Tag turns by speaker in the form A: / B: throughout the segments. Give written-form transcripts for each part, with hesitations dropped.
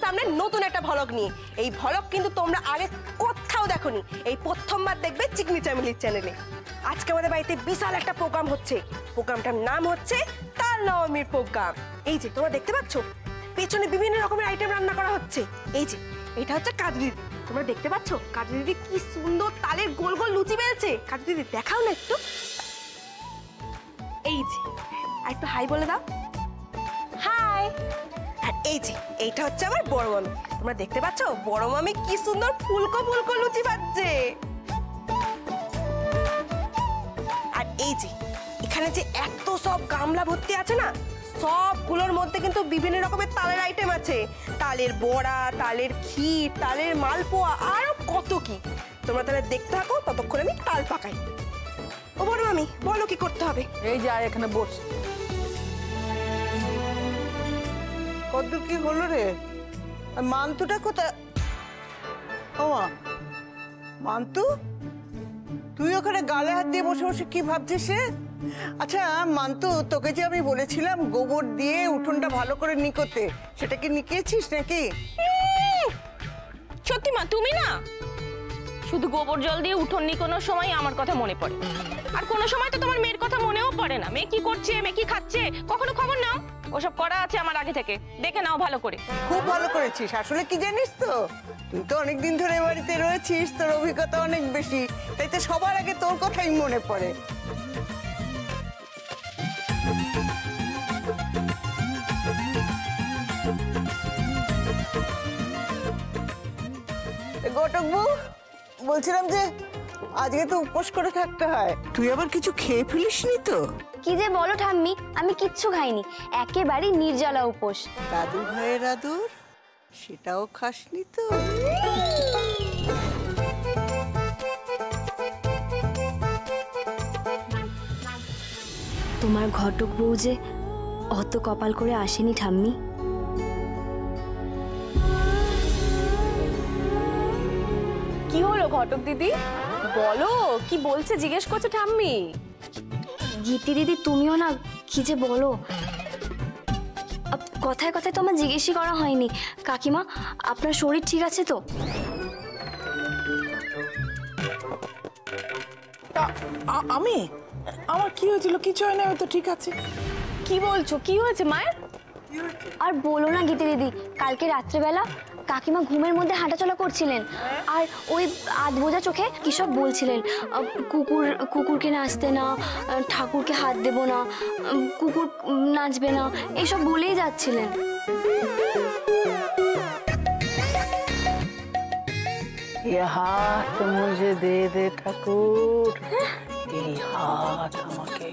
A: সামনে নতুন একটা ভ্লগ নিয়ে। এই ভ্লগ কিন্তু তোমরা আগে কোথাও দেখোনি, এই প্রথমবার দেখবে চিকনি চ্যানেলের চ্যানেলে। আজকে আমাদের বাড়িতে বিশাল একটা প্রোগ্রাম হচ্ছে। প্রোগ্রামটার নাম হচ্ছে তাল নবমীর প্রোগ্রাম। এই যে তোমরা দেখতে পাচ্ছ পেছনে বিভিন্ন রকমের আইটেম রান্না করা হচ্ছে। এই যে এটা হচ্ছে কাজু দিদি, তোমরা দেখতে পাচ্ছ কাজু দিদি কি সুন্দর তালের গোল গোল লুচি বেলছে। কাজু দিদি দেখাও না একটু। এই যে আর একটু হাই বলে দাও, হাই। আর এই যে এইটা হচ্ছে আমার বড় মামি, তোমরা দেখতে পাচ্ছ বড় মামি কি সুন্দর ফুলকো ফুলকো লুচি ভাজছে। আর এই যে এখানে যে এত সব গামলা ভর্তি আছে না, সবগুলোর মধ্যে কিন্তু বিভিন্ন রকমের তালের আইটেম আছে। তালের বড়া, তালের ক্ষীর, তালের মালপোয়া, আরো কত কি। তোমরা তাহলে দেখতে থাকো, ততক্ষণ আমি তাল পাকাই। ও বড় মামি বলো কি করতে হবে?
B: এই যে এখানে বস। কদ্দূর কি হলো রে? মান্তুটা কোথায়? ও মান্তু, তুই ওখানে গালে হাত দিয়ে বসে বসে কি ভাবছিস রে? আচ্ছা মান্তু, তোকে যে আমি বলেছিলাম গোবর দিয়ে উঠোনটা ভালো করে নিকোতে, সেটা কি নিকিয়েছিস নাকি?
C: সত্যি মা, তুমি না শুধু গোবর জল দিয়ে উঠোন নিকোনোর সময় আমার কথা মনে পড়ে, আর কোনো সময় তো তোমার মেয়ের কথা মনেও পড়ে না। মেয়ে কি করছে, মেয়ে কি খাচ্ছে, কখনো খবর নাও? ওসব করা আছে আমার আগে থেকে, দেখে নাও ভালো করে।
B: খুব ভালো করেছিস। আসলে কি জানিস তো, তুই তো অনেকদিন ধরে বাড়িতে রয়েছিস, তোর অভিজ্ঞতা অনেক বেশি, তাই তো সবার আগে তোর কথাই মনে পড়ে। ঘটকবু, বলছিলাম যে আজকে তো উপোস করে থাকতে হয়, তুই আবার কিছু খেয়ে ফেলিসনি তো?
D: কি যে বলো ঠাম্মি, আমি কিচ্ছু খাইনি, একেবারে নির্জলা উপোস।
B: দাদু ভাইয়ের আদর সেটাও খাসনি তো?
D: তোমার ঘটক বউ যে অত কপাল করে আসেনি ঠাম্মি।
C: কি হলো ঘটক দিদি, বলো কি বলছে, জিজ্ঞেস করছে ঠাম্মি।
D: গীতি দিদি তুমিও না কি যে বলো, কথায় কথায় তো আমার জিজ্ঞেসই করা হয়নি। কাকিমা আপনার শরীর ঠিক আছে তো?
E: আমি আমার কি হয়েছিল? কিছু হয় না, তো ঠিক আছে।
C: কি বলছো, কি হয়েছে মায়ের?
D: আর বলো না গীতি দিদি, কালকে রাত্রেবেলা কাকিমা ঘুমের মধ্যে হাঁটাচলা করছিলেন, আর ওই আধ বোঝা চোখে কি সব বলছিলেন, কুকুরকে নাচতে না, ঠাকুরকে হাত দেব না, কুকুর নাচবে না, এইসব বলেই যাচ্ছিলেন।
E: ये हाथ मुझे दे दे ठाकुर, এই হাত আমাকে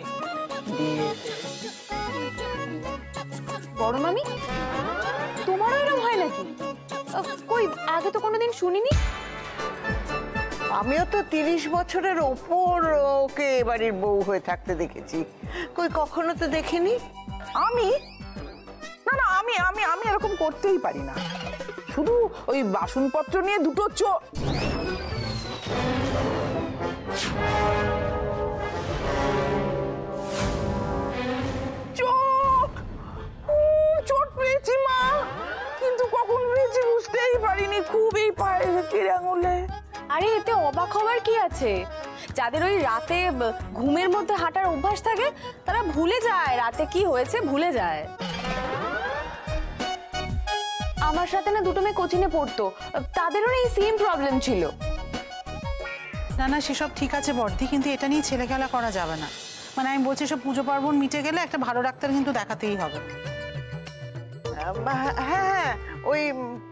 E: দিয়ে দে।
C: বড় মামি, তোমারও এরকম হয় নাকি? কই আগে তো কোনোদিন শুনিনি।
B: আমিও তো 30 বছরের ওপর ওকে বাড়ির বউ হয়ে থাকতে দেখেছি, কই কখনো তো দেখিনি।
E: আমি না না, আমি আমি আমি এরকম করতেই পারি না। শুধু ওই বাসনপত্র নিয়ে দুটো চোখ চোট পেয়েছি মা, কিন্তু কখন পেয়েছি বুঝতেই পারিনি। খুব এই পায়ের হাতের আঙুলে।
C: আরে এতে অবাক হওয়ার কি আছে? যাদের ওই রাতে ঘুমের মধ্যে হাঁটার অভ্যাস থাকে তারা ভুলে যায় রাতে কি হয়েছে, ভুলে যায়। আমার সাথে না দুটো মেয়ে কোচিনে পড়তো, তাদেরও এই সেম প্রবলেম ছিল।
F: না না সেসব ঠিক আছে বর্দি, কিন্তু এটা নিয়ে ছেলে খেলা করা যাবে না। মানে আমি বলছি সব পুজো পার্বণ মিটে গেলে একটা ভালো ডাক্তার কিন্তু দেখাতেই হবে।
B: হ্যাঁ, ওই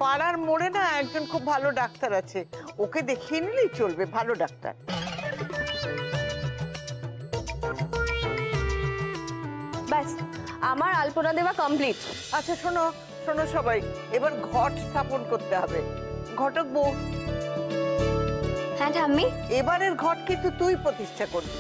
B: পাড়ার মোড়ে না একজন খুব ভালো ডাক্তার আছে, ওকে দেখিয়ে নিলেই চলবে, ভালো ডাক্তার।
C: ব্যাস আমার আলপনা দেওয়া কমপ্লিট।
B: আচ্ছা শোনো শোনো সবাই, এবার ঘট স্থাপন করতে হবে। ঘটক বউ,
D: হ্যাঁ ঠাম্মি,
B: এবারের ঘট কিন্তু তুই প্রতিষ্ঠা করবি।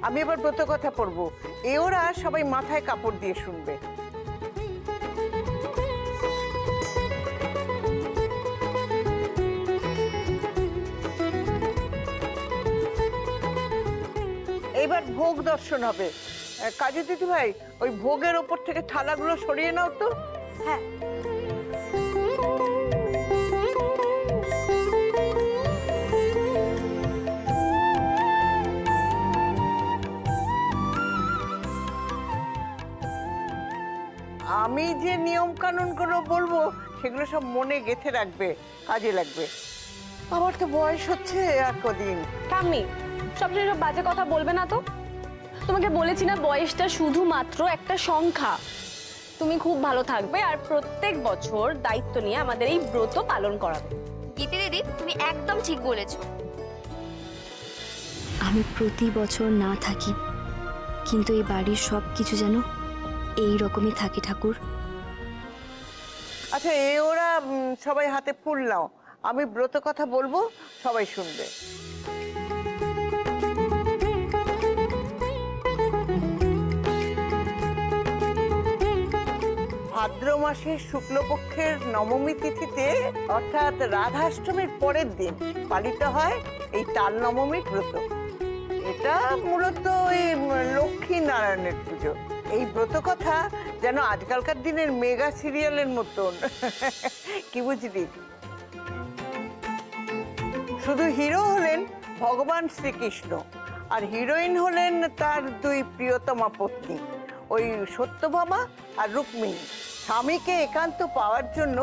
B: আমি এবার ব্রত কথা পড়বো, ওরা সবাই মাথায় কাপড় দিয়ে শুনবে। এইবার ভোগ দর্শন হবে। কাজু দিদি ভাই, ওই ভোগের ওপর থেকে থালাগুলো সরিয়ে নাও তো।
A: হ্যাঁ।
B: আমি যে নিয়ম কানুন গুলো বলবো সেগুলো সব মনে গেঁথে রাখবে, কাজে লাগবে। আমার তো বয়স হচ্ছে আর কদিন।
G: ঠাম্মি, সবসময় সব বাজে কথা বলবে না তো। তোমাকে বলেছি না, বয়সটা শুধুমাত্র একটা সংখ্যা। তুমি খুব ভালো থাকবে আর প্রত্যেক বছর দায়িত্ব নিয়ে আমাদের এই ব্রত পালন করাবে।
D: গীতি দিদি, তুমি একদম ঠিক বলেছো। আমি প্রতি বছর না থাকি, কিন্তু এই বাড়ির সব কিছু যেন এই রকমই থাকে ঠাকুর।
B: আচ্ছা, ওরা সবাই হাতে ফুল নাও, আমি ব্রত কথা বলবো, সবাই শুনবে। ভাদ্র মাসের শুক্লপক্ষের নবমী তিথিতে অর্থাৎ রাধাষ্টমীর পরের দিন পালিত হয় এই তাল নবমীর ব্রত। এটা মূলত এই লক্ষ্মী নারায়ণের পুজো। এই ব্রত কথা যেন আজকালকার দিনের মেগা সিরিয়ালের মতন। কি বুঝলি? শুধু হিরো হলেন ভগবান শ্রীকৃষ্ণ, আর হিরোইন হলেন তার দুই প্রিয়তমা পত্নী, ওই সত্যভামা আর রুক্মিণী। স্বামীকে একান্ত পাওয়ার জন্য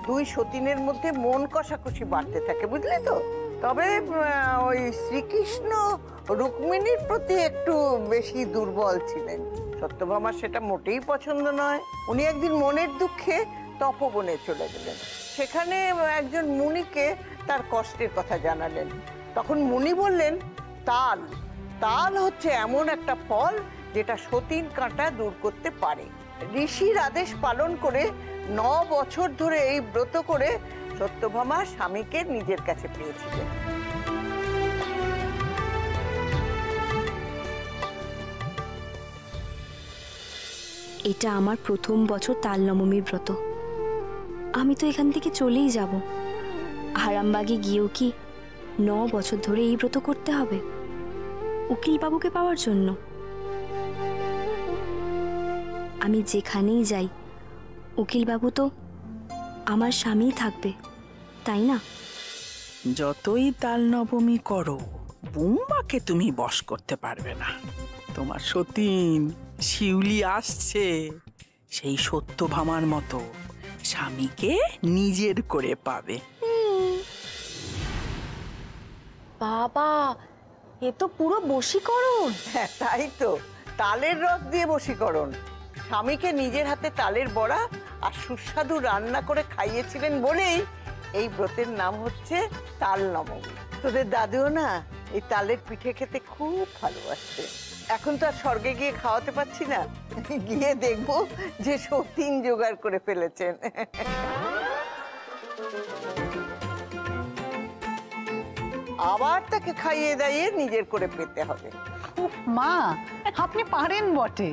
B: দুই সতীনের মধ্যে মন কষাকষি বাড়তে থাকে, বুঝলি তো? তবে ওই শ্রীকৃষ্ণ রুক্মিণীর প্রতি একটু বেশি দুর্বল ছিলেন। সত্যভামার সেটা মোটেই পছন্দ নয়। উনি একদিন মনের দুঃখে তপবনে চলে গেলেন। সেখানে একজন মুনিকে তার কষ্টের কথা জানালেন। তখন মুনি বললেন, তাল তাল হচ্ছে এমন একটা ফল যেটা সতীন কাঁটা দূর করতে পারে। ঋষির আদেশ পালন করে 9 বছর ধরে এই ব্রত করে সত্যভামা স্বামীকে নিজের কাছে পেয়েছিলেন।
D: এটা আমার প্রথম বছর তাল নবমীর ব্রত। আমি তো এখান থেকে চলেই যাব। আরামবাগে গিয়েও কি 9 বছর ধরে এই ব্রত করতে হবে উকিল বাবুকে পাওয়ার জন্য? আমি যেখানেই যাই উকিল বাবু তো আমার স্বামীই থাকবে, তাই না?
H: যতই তাল নবমী করো, বুম্বাকে তুমি বশ করতে পারবে না। তোমার সতীন শিউলি আসছে, সেই সত্যভামার মতো স্বামীকে নিজের করে পাবে।
G: বাবা, এ তো পুরো বশীকরণ।
B: হ্যাঁ, তাই তো, তালের রস দিয়ে বশীকরণ। স্বামীকে নিজের হাতে তালের বড়া আর সুস্বাদু রান্না করে খাইয়েছিলেন বলেই এই ব্রতের নাম হচ্ছে তাল নবমী। তোদের দাদুও না এই তালের পিঠে খেতে খুব ভালোবাসতেন। এখন তো আর স্বর্গে গিয়ে খাওয়াতে পারছি না, গিয়ে দেখবো যে সতীন জোগাড় করে ফেলেছেন। আবার তাকে খাইয়ে দাইয়ে নিজের করে পেতে হবে।
F: মা, আপনি পারেন বটে।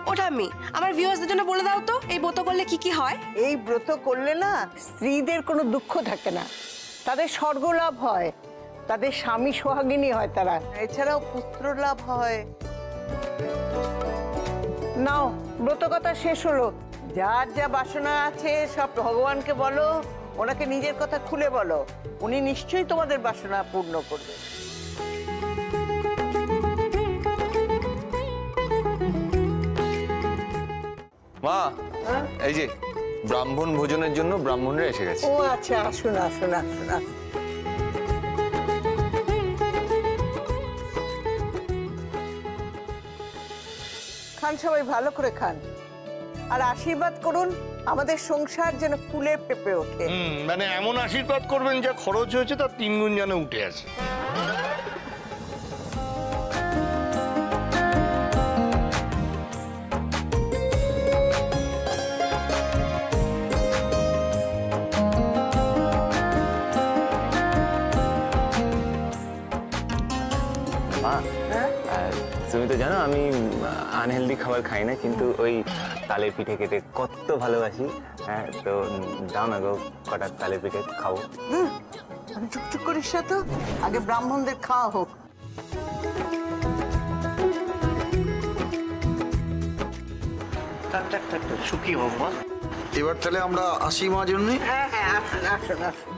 A: ওটা আমি আমার ভিউয়ার্সদের জন্য বলে দাও তো, এই ব্রত করলে কি কি হয়?
B: এই ব্রত করলে না স্ত্রীদের কোনো দুঃখ থাকে না, তাদের স্বর্গ লাভ হয়, তাদের স্বামী সোহাগিনী হয় তারা, এছাড়াও পুত্র লাভ হয়। নাও, ব্রত কথা শেষ হলো। যার যা বাসনা আছে সব ভগবানকে বলো, ওনাকে নিজের কথা খুলে বলো, উনি নিশ্চয়ই তোমাদের বাসনা পূর্ণ করবেন।
I: মা, এই যে ব্রাহ্মণ ভোজনের জন্য ব্রাহ্মণরা এসে গেছে।
B: ও আচ্ছা, আসুন আসুন আসুন আসুন। খান, সবাই ভালো করে খান, আর আশীর্বাদ করুন আমাদের সংসার যেন ফুলে পেঁপে ওঠে।
J: মানে এমন আশীর্বাদ করবেন যা খরচ হয়েছে তার 3 গুণ যেন উঠে আসে।
I: মা,
K: তো জানো আমি আনহেলদি খাবার খাই না, কিন্তু ওই তালের পিঠে খেতে কত ভালোবাসি। হ্যাঁ, তো দাও না গো কটা তালের পিঠে খাবো।
B: আমি চুপচুপ করিস না তো, আগে ব্রাহ্মণদের খাওয়া হোক।
J: সুখী হোক মা। এবার তাহলে আমরা আসি মা জন্য।
B: হ্যাঁ হ্যাঁ, আসুন আসুন আসুন।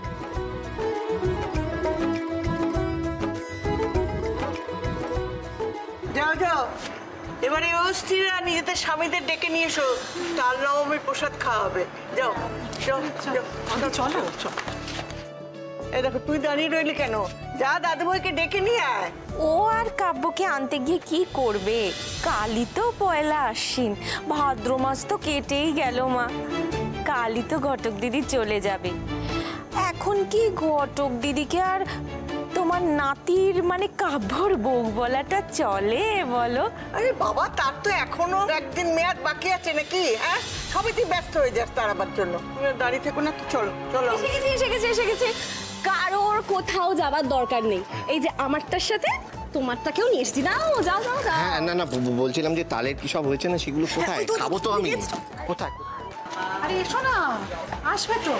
B: যাও যাও, এবারে অস্থিরা নিজেদের স্বামীদের ডেকে নিয়ে এসো, তাল নবমীর প্রসাদ খাওয়া হবে। যাও যাও যাও, চলো চলো। এই দেখো, তুই দাঁড়িয়ে রইলি কেন? যা দাদু ভাইকে ডেকে নিয়ে আয়।
C: ও আর কাব্যকে আনতে গিয়ে কি করবে? কালই তো পয়লা আশ্বিন, ভাদ্র মাস তো কেটেই গেল মা। কালই তো ঘটক দিদি চলে যাবে। এখন কি ঘটক দিদিকে আর তোমার নাতির মানে কাব্যর বউ বলাটা চলে বলো?
B: আরে বাবা, তার তো এখনো একদিন মেয়াদ বাকি আছে নাকি? হ্যাঁ, সবই তুই ব্যস্ত হয়ে যাস তাড়াবার জন্য। দাঁড়িয়ে থেকো না তো, চলো চলো।
G: এসে গেছে। কারোর কোথাও যাবার দরকার নেই, এই যে আমারটার সাথে তোমারটাকেও নিয়ে এসছি। নাও, যাও যাও যাও।
J: হ্যাঁ, না না, বলছিলাম যে তালের কি সব হয়েছে না, সেগুলো কোথায় খাবো তো আমি? কোথায়?
F: আরে এসো না, আসবে তো।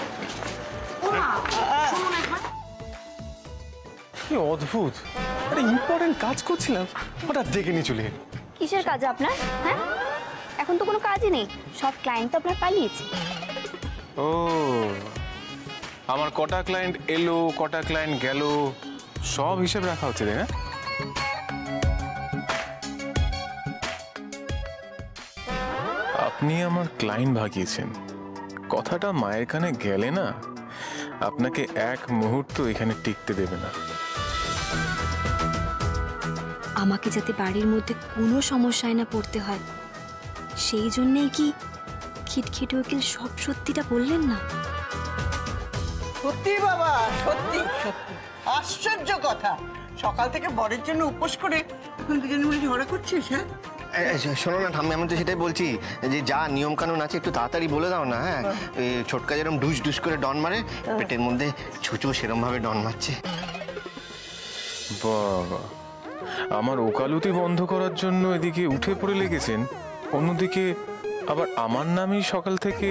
F: ও মা, শুনুন একবার।
L: কি অদ্ভুত, একটা ইম্পর্টেন্ট কাজ করছিলাম, হঠাৎ ডেকে নিয়ে চলে এলো।
D: কিসের কাজ আপনার? হ্যাঁ, এখন তো কোনো কাজই নেই, সব ক্লায়েন্ট তো আপনার পালিয়েছে।
L: ও, আমার কটা ক্লায়েন্ট এলো কটা ক্লায়েন্ট গেল সব হিসেব রাখা হচ্ছে, তাই না? আপনি আমার ক্লায়েন্ট ভাগিয়েছেন, কথাটা মায়ের কানে গেলে না আপনাকে এক মুহূর্ত এখানে টিকতে দেবে না।
D: আমাকে যাতে বাড়ির মধ্যে কোনো সমস্যায় না পড়তে হয়, সেই জন্যেই কি খিটখিট উকিল সব সত্যিটা বললেন না?
B: সত্যি বাবা, সত্যি সত্যি আশ্চর্য কথা। সকাল থেকে বরের জন্য উপোস করে এখন দুজনে মিলে ঝগড়া করছিস? হ্যাঁ,
I: শোনো না ঠাম্মি, আমি তো সেটাই বলছি যে যা নিয়ম কানুন আছে একটু তাড়াতাড়ি বলে দাও না। হ্যাঁ, ছোটকা যেরকম ডুস ডুস করে ডন মারে, পেটের মধ্যে ছুঁচো সেরকম ভাবে ডন মারছে।
L: বাবা, আমার ওকালতি বন্ধ করার জন্য এদিকে উঠে পড়ে লেগেছেন, অন্যদিকে আবার আমার নামই সকাল থেকে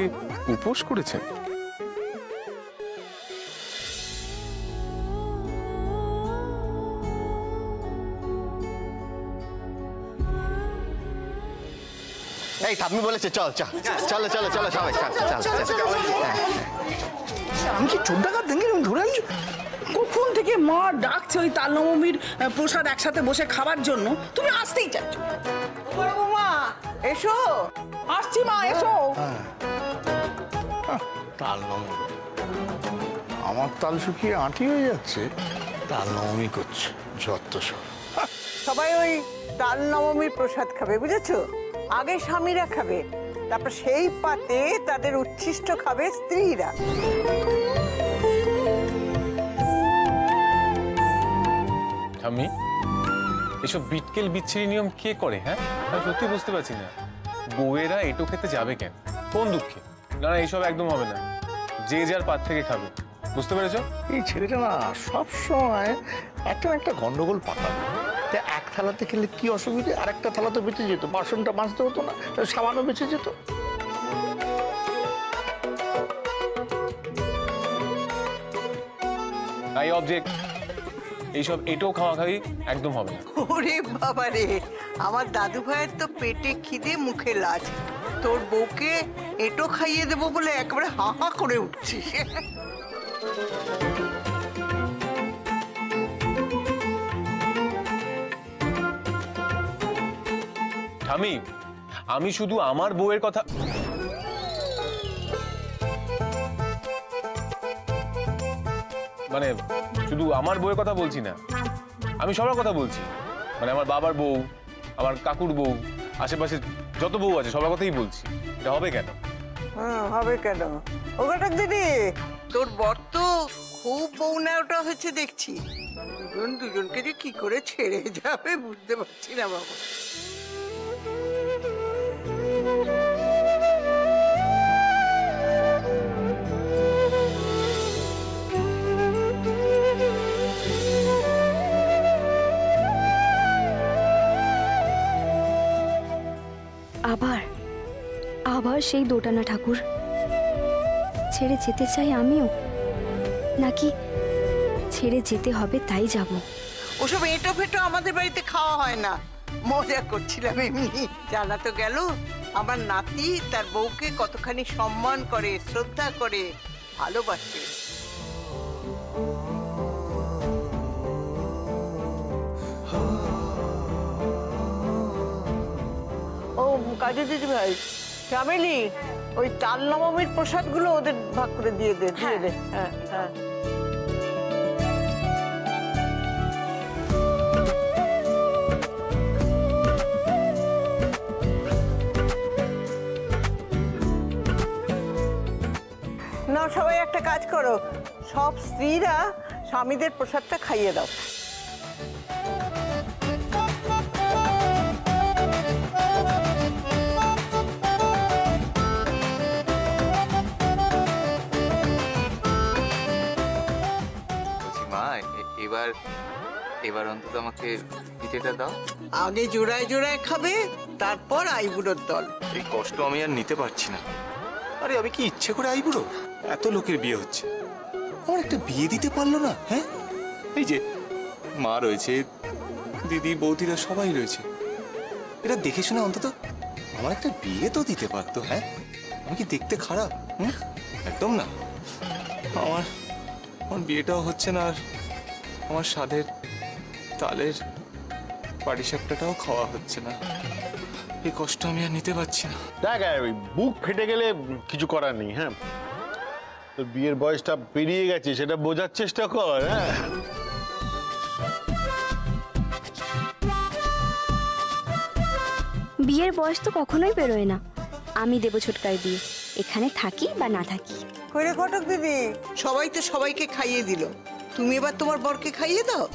L: উপোস করেছেন।
I: এই ঠাম্মি বলেছে চল চল চলো চলো চলো সবাই চল।
E: আমি কি চোর ডাকাত দেখি ধরে আনছো? কখন থেকে মা ডাকছে ওই তাল নবমীর প্রসাদ একসাথে বসে খাবার জন্য, তুমি আসতেই চাচ্ছ।
B: মা এসো।
E: আসছি মা, এসো।
J: তাল নবমী, আমার তাল শুকিয়ে আঁটি হয়ে যাচ্ছে, তাল নবমী করছে যত সব।
B: সবাই ওই তাল নবমীর প্রসাদ খাবে, বুঝেছো? আগে স্বামীরা খাবে, তারপর সেই পাতে তাদের উচ্ছিষ্ট খাবে স্ত্রীরা।
L: ঠাম্মি, এসব বিটকেল বিচ্ছিরি নিয়ম কে করে? হ্যাঁ, আমি সত্যি বুঝতে পারছি না, বউয়েরা এটো খেতে যাবে কেন, কোন দুঃখে? না না, এইসব একদম হবে না, যে যার পাত থেকে খাবে, বুঝতে পেরেছো?
J: এই ছেলেটা না সব সময় একটা একটা গন্ডগোল পাকাবে। এক থালাতে খেলে কি অসুবিধে, আর একটা থালাতে বেঁচে যেত, বাসনটা মাজতে হতো না, সামান্য বেঁচে যেত।
L: তাই অবজেক্ট, এইসব এটো খাওয়া খাই একদম হবে না।
B: ওরে বাবা রে, আমার দাদু ভাইয়ের তো পেটে খিদে মুখে লাজ, তোর বউকে এটো খাইয়ে দেবো বলে একেবারে হা হা করে উঠছিস।
L: ঠাম্মি, আমি শুধু আমার বউয়ের কথা, মানে শুধু আমার বউয়ের কথা বলছি না, আমি সবার কথা বলছি, মানে আমার বাবার বউ, আমার কাকুর বউ, আশেপাশে যত বউ আছে সবার কথাই বলছি। এটা হবে কেন?
B: হবে কেন? ও ঘটক দিদি, তোর বর তো খুব বউ নেওয়াটা হয়েছে দেখছি, দুজনকে যে কি করে ছেড়ে যাবে বুঝতে পারছি না বাবা।
D: আবার সেই দোটানা ঠাকুর? ছেড়ে যেতে চাই আমিও, নাকি ছেড়ে যেতে হবে তাই যাব?
B: ওসব এঁটো ফেটো আমাদের বাড়িতে খাওয়া হয় না, মজা করছিলাম এমনি। জানা তো গেল আমার নাতি তার বউকে কতখানি সম্মান করে, শ্রদ্ধা করে, ভালোবাসে। ও কাজী দিদি ভাই, চামেলি ওই তাল নবমীর প্রসাদগুলো ওদের ভাগ করে দিয়ে দে। হ্যাঁ হ্যাঁ। না, সবাই একটা কাজ করো, সব স্ত্রীরা স্বামীদের প্রসাদটা খাইয়ে দাও।
K: এবার অন্তত আমাকে পিঠেটা দাও।
B: আগে জোড়ায় জোড়ায় খাবে, তারপর আইবুড়োর দল।
K: এই কষ্ট আমি আর নিতে পারছি না। আরে আমি কি ইচ্ছে করে আইবুড়ো? এত লোকের বিয়ে হচ্ছে, আমার একটা বিয়ে দিতে পারলো না? হ্যাঁ, এই যে মা রয়েছে, দিদি বৌদিরা সবাই রয়েছে, এরা দেখে শুনে অন্তত আমার একটা বিয়ে তো দিতে পারতো। হ্যাঁ, আমি কি দেখতে খারাপ? একদম না। আমার বিয়েটাও হচ্ছে না, আর আমার স্বাদের তালের পাটিসাপটাটাও খাওয়া হচ্ছে না। এই কষ্ট আমি আর নিতে পারছি না।
J: দেখ, বুক ফেটে গেলে কিছু করার নেই। হ্যাঁ, তোর বিয়ের বয়সটা পেরিয়ে গেছে, সেটা বোঝার চেষ্টা কর। হ্যাঁ,
D: বিয়ের বয়স তো কখনোই বেরোয় না। আমি দেব ছোটকার বিয়ে, এখানে থাকি বা না থাকি।
B: কইরে ঘটক দিদি, সবাই তো সবাইকে খাইয়ে দিল, তুমি এবার তোমার বরকে খাইয়ে দাও।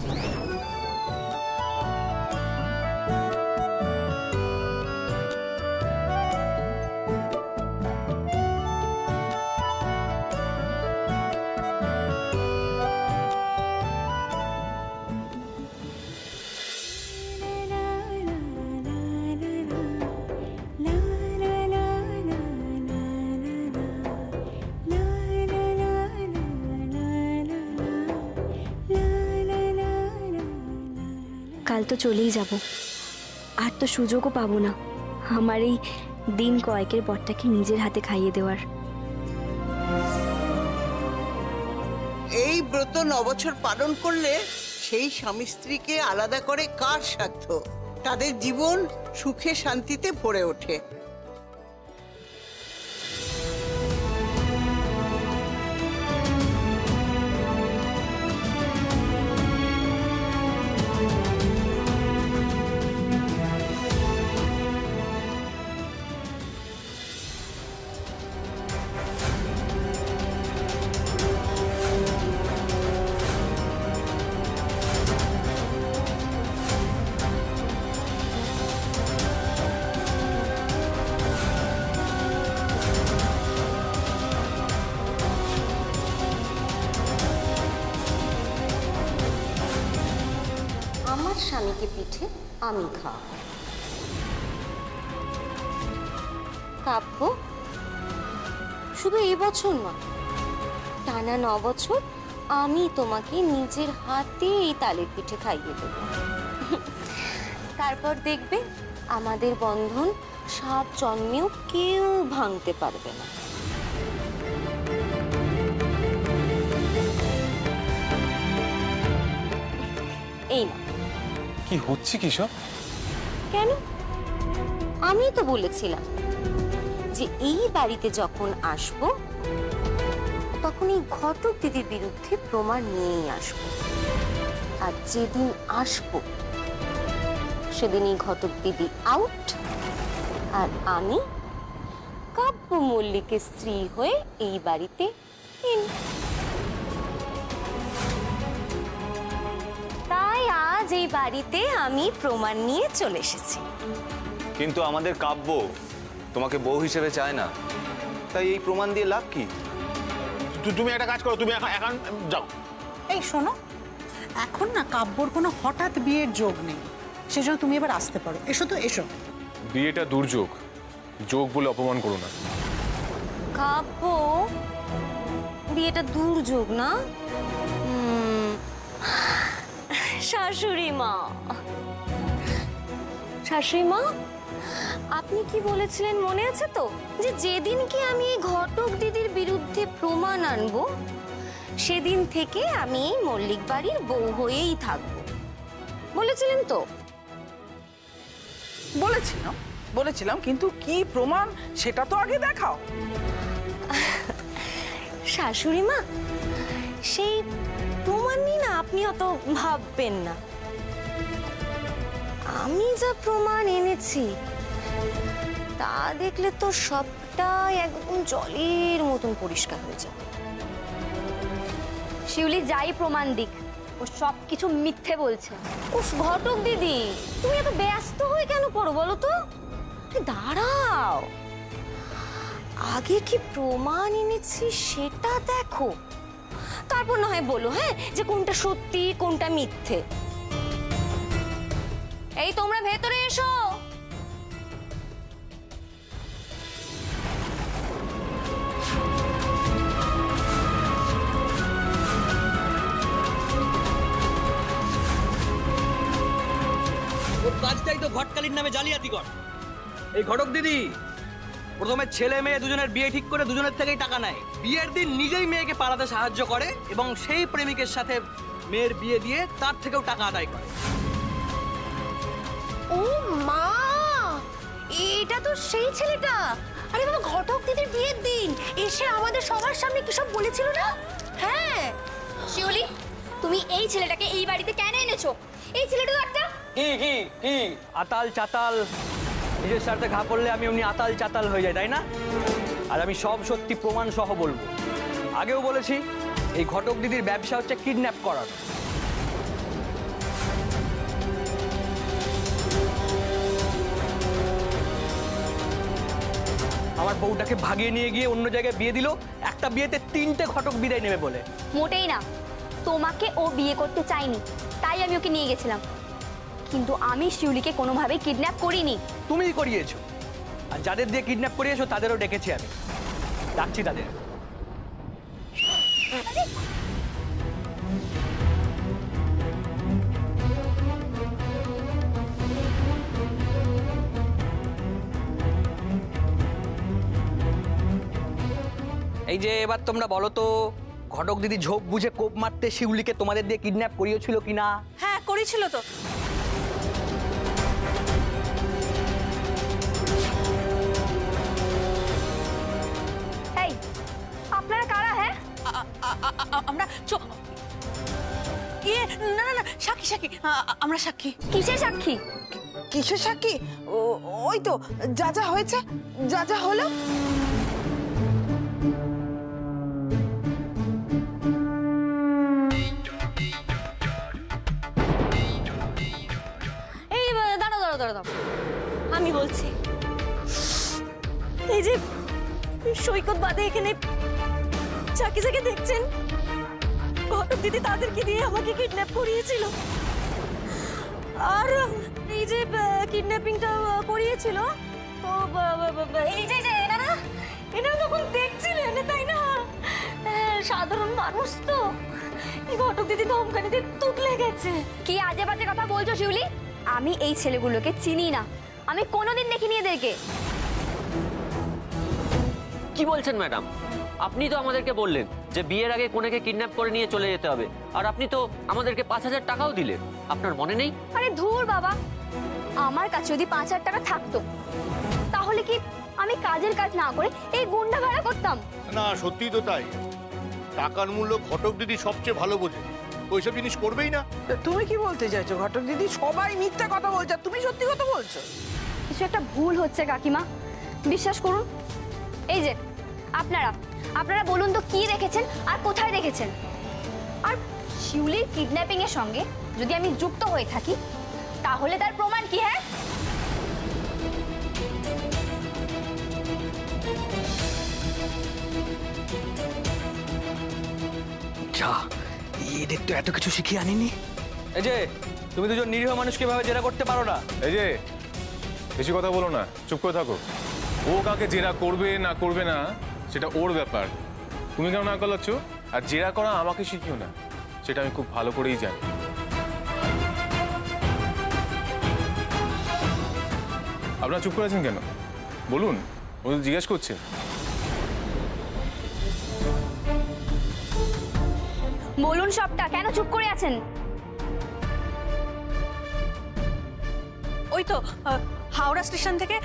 D: কাল তো চলেই যাব, আর তো সুযোগও পাবো না আমার এই দিন কয়েকের বরটাকে নিজের হাতে খাইয়ে দেওয়ার।
B: এই ব্রত 9 বছর পালন করলে সেই স্বামী স্ত্রীকে আলাদা করে কার সাধ্য? তাদের জীবন সুখে শান্তিতে ভরে ওঠে।
M: স্বামীকে পিঠে আমি খাওয়াবো। কাব্য, শুধু এই বছর না, টানা 9 বছর আমি তোমাকে নিজের হাতে এই তালের পিঠে খাইয়ে দেব। তারপর দেখবে আমাদের বন্ধন 7 জন্মেও কেউ ভাঙতে পারবে না। এই না,
L: কি হচ্ছে কি সব?
M: কেন? আমি তো বলেছিলাম যে এই বাড়িতে যখন আসবো তখন এই ঘটক দিদির বিরুদ্ধে প্রমাণ নিয়েই আসবো। আর যেদিন আসবো সেদিনই ঘটক দিদি আউট, আর আমি কাব্য মল্লিকের স্ত্রী হয়ে এই বাড়িতে ইন। তাই আজ এই বাড়িতে আমি প্রমাণ নিয়ে চলে এসেছি।
K: কিন্তু আমাদের কাব্য তোমাকে বউ হিসেবে চায় না, তাই এই প্রমাণ দিয়ে লাভ কি?
J: তুমি একটা কাজ করো, তুমি এখন যাও।
F: এই শোনো, এখন না কাব্যর কোনো হঠাৎ বিয়ের যোগ নেই, সেজন্য তুমি এবার আসতে পারো। এসো তো, এসো।
L: বিয়েটা দুর্যোগ, যোগ বলে অপমান করো না।
M: কাব্য, বিয়েটা দুর্যোগ না? শাশুড়ি মা, শাশুড়ি মা, আপনি কি বলেছিলেন মনে আছে তো, যে যেদিন কি আমি এই ঘটক দিদির বিরুদ্ধে প্রমাণ আনবো সেদিন থেকে আমি এই মল্লিক বাড়ির বউ হয়েই থাকবো, বলেছিলেন তো?
E: বলেছিলাম, কিন্তু কি প্রমাণ সেটা তো আগে দেখাও।
M: শাশুড়ি মা, সেই প্রমাণ নিয়ে না আপনি অত ভাববেন না। আমি যা প্রমাণ এনেছি তা দেখলে তো সবটাই একদম জলের মতন পরিষ্কার হয়ে যাবে।
D: শিউলি যাই প্রমাণ দিক, ও সব কিছু মিথ্যে বলছে।
M: উফ ঘটক দিদি, তুমি এত ব্যস্ত হয়ে কেন পড়ো বলো তো? দাঁড়াও, আগে কি প্রমাণ এনেছি সেটা দেখো, তারপর না হয় বলো হ্যাঁ যে কোনটা সত্যি কোনটা মিথ্যে। এই তোমরা ভেতরে এসো।
N: কাজটাই তো ঘটকালির নামে জালিয়াতি কর। এই ঘটক দিদি প্রথমে ছেলে মেয়ে দুজনের বিয়ে ঠিক করে দুজনের থেকেই টাকা নেয়, বিয়ের দিন নিজেই মেয়েকে পালাতে সাহায্য করে এবং সেই প্রেমিকের সাথে মেয়ের বিয়ে দিয়ে তার থেকেও টাকা আদায় করে।
M: ও মা, এটা তো সেই ছেলেটা। আরে বাবা, ঘটক দিদির বিয়ের দিন এসে আমাদের সবার সামনে কি সব বলেছিল না? হ্যাঁ
D: শিউলি, তুমি এই ছেলেটাকে এই বাড়িতে কেন এনেছো? এই ছেলেটা তো একটা
N: কি আতাল চাতাল, নিজের সাথে ঘা পড়লে আমি অমনি আতাল চাতাল হয়ে যাই, তাই না? আর আমি সব সত্যি প্রমাণ সহ বলবো। আগেও বলেছি এই ঘটক দিদির ব্যবসা হচ্ছে কিডন্যাপ করার। আমার বউটাকে ভাগিয়ে নিয়ে গিয়ে অন্য জায়গায় বিয়ে দিল, একটা বিয়েতে 3টে ঘটক বিদায় নেবে বলে।
D: মোটেই না, তোমাকে ও বিয়ে করতে চাইনি, তাই আমি ওকে নিয়ে গেছিলাম। কিন্তু আমি শিউলিকে কোনোভাবেই কিডন্যাপ করিনি।
N: তুমিই করিয়েছো, আর যাদের দিয়ে কিডন্যাপ করিয়েছো তাদেরও ডেকেছি আমি, ডাকছি তাদের। এই যে এবার তোমরা বলো তো, ঘটক দিদি ঝোপ বুঝে কোপ মারতে শিউলিকে তোমাদের দিয়ে কিডন্যাপ করিয়েছিল কিনা?
G: হ্যাঁ করেছিল তো।
D: এই আপনারা কারা? হ্যাঁ
G: আমরা না না না, সাক্ষী সাক্ষী, আমরা সাক্ষী।
D: কিসের সাক্ষী?
E: কিসের সাক্ষী? ওই তো যা যা হয়েছে, যা যা হলো।
M: এই দাঁড়াও দাঁড়াও দাঁড়াও, আমি বলছি। এই যে সৈকত বাদে এখানে যাকে যাকে দেখছেন, ঘটক দিদি তাদেরকে দিয়ে আমাকে কিডন্যাপ করিয়েছিল। আর এই যে কিডন্যাপিংটা করিয়েছিল, তো এই যে এনারা তখন দেখছিলেন, তাই না? সাধারণ মানুষ তো, ঘটক দিদি ধমকানিতে তুতলে গেছে।
D: কি আজে বাজে কথা বলছো শিউলি? আমি এই ছেলেগুলোকে চিনি না, আমি কোনোদিন দেখিনি এদেরকে।
O: কি বলছেন ম্যাডাম? আপনি তো আমাদেরকে বললেন যে বিয়ের আগে কোনেকে কিডন্যাপ করে নিয়ে চলে যেতে হবে, আর আপনি তো আমাদেরকে 5000 টাকাও দিলেন। আপনার মনে নেই?
D: আরে ধুর বাবা, আমার কাছে যদি 5000 টাকা থাকতো তাহলে কি আমি কাজের কাজ না করে এই গুন্ডা ভাড়া করতাম?
J: না, সত্যি তো তাই। টাকার মূল্য ঘটক দিদি সবচেয়ে ভালো বোঝে, ওইসব জিনিস করবেই না।
E: তুমি কি বলতে চাইছো? ঘটক দিদি সবাই মিথ্যা কথা বলছে, তুমি সত্যি কথা বলছো?
D: কিছু একটা ভুল হচ্ছে কাকিমা, বিশ্বাস করুন। এই যে আপনারা বলুন তো কি দেখেছেন আর কোথায় দেখেছেন? আর শিউলির কিডন্যাপিং এর সঙ্গে যদি আমি যুক্ত হয়ে থাকি তাহলে তার প্রমাণ কি? হ্যাঁ,
N: যা, এদের তো এত কিছু শিখিয়ে আনিনি। এই যে তুমি দুজন নিরীহ মানুষকে ভাবে জেরা করতে পারো না।
L: এই যে বেশি কথা বলো না, চুপ করে থাকো। ও কাকে জেরা করবে না করবে না সেটা ওর ব্যাপার। তুমি কেন না করাচ্ছ? আর জেরা করা আমাকে শিখিও না, সেটা আমি খুব ভালো করেই জানি। আপনারা চুপ করে আছেন কেন? বলুন, ওদের জিজ্ঞেস করছেন।
D: বলুন সবটা, কেন চুপ করে আছেন?
M: ওই তো হাওড়া স্টেশন থেকে,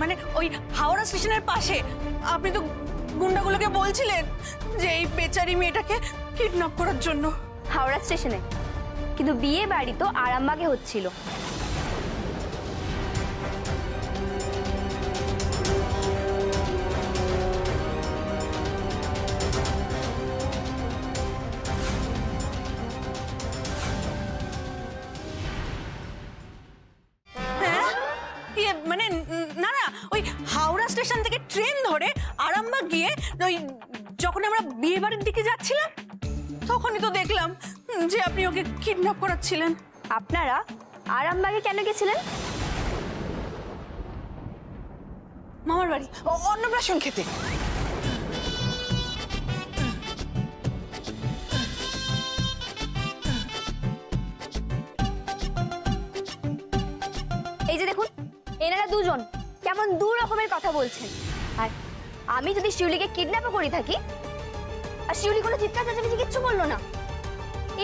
M: মানে ওই হাওড়া স্টেশনের পাশে আপনি তো গুন্ডাগুলোকে বলছিলেন যে এই বেচারি মেয়েটাকে কিডন্যাপ করার জন্য।
D: হাওড়া স্টেশনে? কিন্তু বিয়ে বাড়ি তো আরামবাগে হচ্ছিল।
M: মানে না না, ওই হাওড়া স্টেশন থেকে ট্রেন ধরে আরামবাগ গিয়ে ওই যখন আমরা বিয়ে বাড়ির দিকে যাচ্ছিলাম তখনই তো দেখলাম যে আপনি ওকে কিডন্যাপ করাচ্ছিলেন।
D: আপনারা আরামবাগে কেন গেছিলেন?
M: মামার বাড়ি
B: অন্নপ্রাশন খেতে।
D: এই যে দেখুন, এনারা দুজন কেমন দু রকমের কথা বলছেন। আর আমি যদি শিউলিকে কিডন্যাপও করে থাকি, আর শিউলি কোনো চিৎকার চেঁচামেচি কিচ্ছু বললো না,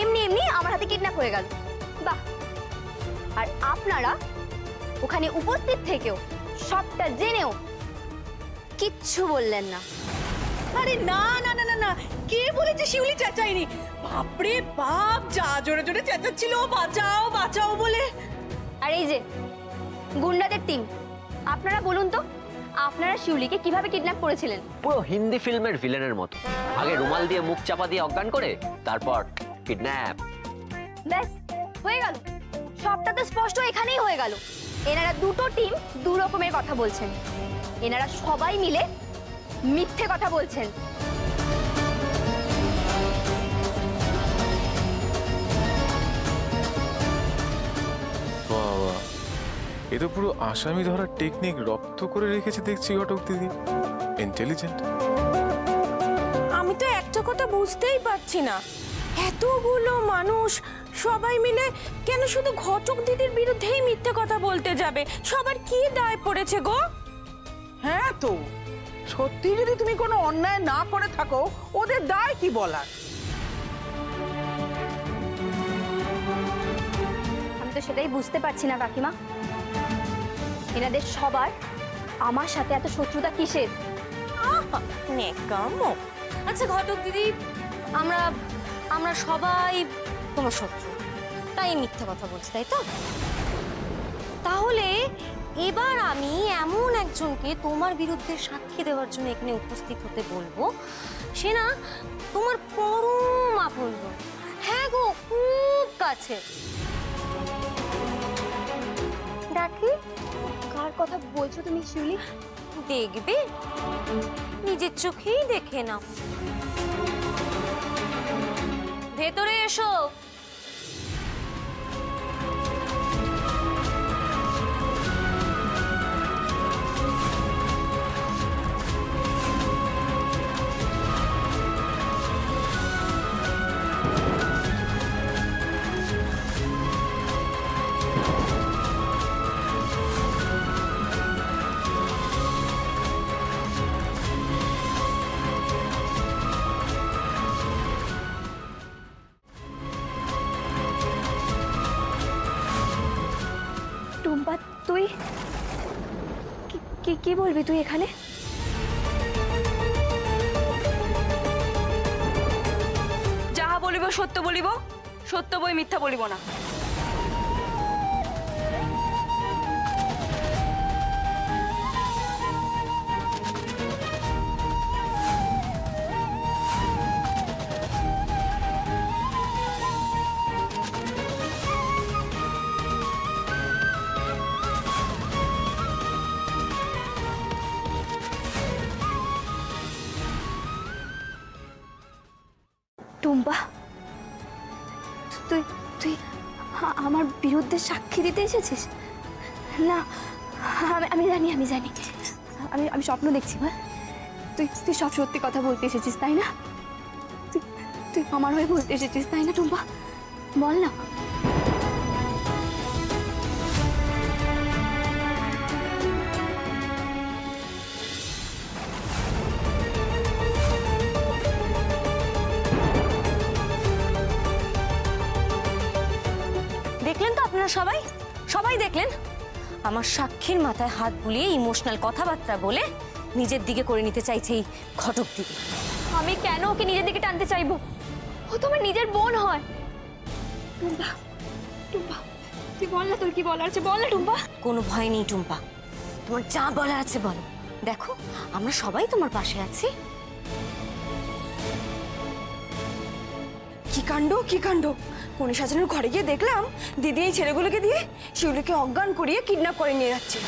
D: এমনি এমনি আমার হাতে কিডন্যাপ হয়ে গেল, বাহ। আর আপনারা ওখানে উপস্থিত থেকেও সবটা জেনেও কিচ্ছু বললেন না।
M: আরে না না না না না, কে বলেছে শিউলি চেঁচায়নি? বাপরে বাপ, যা জোরে জোরে চেঁচাচ্ছিল বাঁচাও বাঁচাও বলে।
D: আর এই যে গুন্ডাদের টিম, আপনারা বলুন তো, আপনারা শিউলিকে কিভাবে কিডন্যাপ করেছিলেন?
O: পুরো হিন্দি ফিল্মের ভিলেনের মতো। আগে রুমাল দিয়ে মুখ চাপা দিয়ে অজ্ঞান করে, তারপর কিডন্যাপ।
D: ব্যাস হয়ে গেল, সবটা তো স্পষ্ট এখানেই হয়ে গেল। এনারা দুটো টিম দু রকমের কথা বলছেন। এনারা সবাই মিলে মিথ্যে কথা বলছেন।
L: বাবা, এ তো পুরো আসামি ধরার টেকনিক রপ্ত করে রেখেছে দেখছি ঘটক দিদি। ইন্টেলিজেন্ট।
C: আমি তো একটা কথা বুঝতেই পারছি না, এতগুলো মানুষ সবাই মিলে কেন শুধু ঘটক দিদির বিরুদ্ধেই মিথ্যে কথা বলতে যাবে? সবার কি দায় পড়েছে গো?
B: হ্যাঁ তো, সত্যি যদি তুমি কোনো অন্যায় না করে থাকো, ওদের দায় কি বলার?
D: আমি তো সেটাই বুঝতে পারছি না কাকিমা, এনাদের সবার আমার সাথে এত শত্রুতা কিসের?
C: নেকামো।
M: আচ্ছা ঘটক দিদি, আমরা সবাই তোমার শত্রু, তাই মিথ্যে কথা বলছি, তাই তো? তাহলে এবার আমি এমন একজনকে তোমার বিরুদ্ধে সাক্ষী দেওয়ার জন্য এখানে উপস্থিত হতে বলবো, সে না তোমার পরম আপনজন। হ্যাঁ গো, খুব কাছে।
D: ডাকি? কার কথা বলছো তুমি শিউলি?
M: দেখবে, নিজের চোখেই দেখে নাও। ভেতরে এসো।
D: টুম্পা, তুই কি বলবি তুই এখানে?
C: যাহা বলিব সত্য বলিব, সত্য বই মিথ্যা বলিব না।
D: টুম্পা, তুই তুই আমার বিরুদ্ধে সাক্ষী দিতে এসেছিস? না, আমি জানি আমি স্বপ্ন দেখছি মা। তুই সব সত্যি কথা বলতে এসেছিস তাই না? তুই আমার হয়ে বলতে এসেছিস তাই না টুম্পা? বল না।
M: দেখলেন তো আপনারা সবাই সবাই দেখলেন আমার সাক্ষীর মাথায় হাত বুলিয়ে ইমোশনাল কথাবার্তা বলে নিজের দিকে করে নিতে চাইছে এই ঘটক দিদি।
D: আমি কেন ওকে নিজের দিকে টানতে চাইবো? ও তোমার নিজের বোন হয়। টুম্পা টুম্পা তুই বল না, তোর কি বলার আছে বল না টুম্পা।
M: কোনো ভয় নেই টুম্পা, তোমার যা বলার আছে বলো। দেখো আমরা সবাই তোমার পাশে আছি।
A: কি কাণ্ড কি কাণ্ড! কনে সাজানোর ঘরে গিয়ে দেখলাম দিদি এই ছেলেগুলোকে দিয়ে শিউলিকে অজ্ঞান করিয়ে কিডন্যাপ করে নিয়ে যাচ্ছে।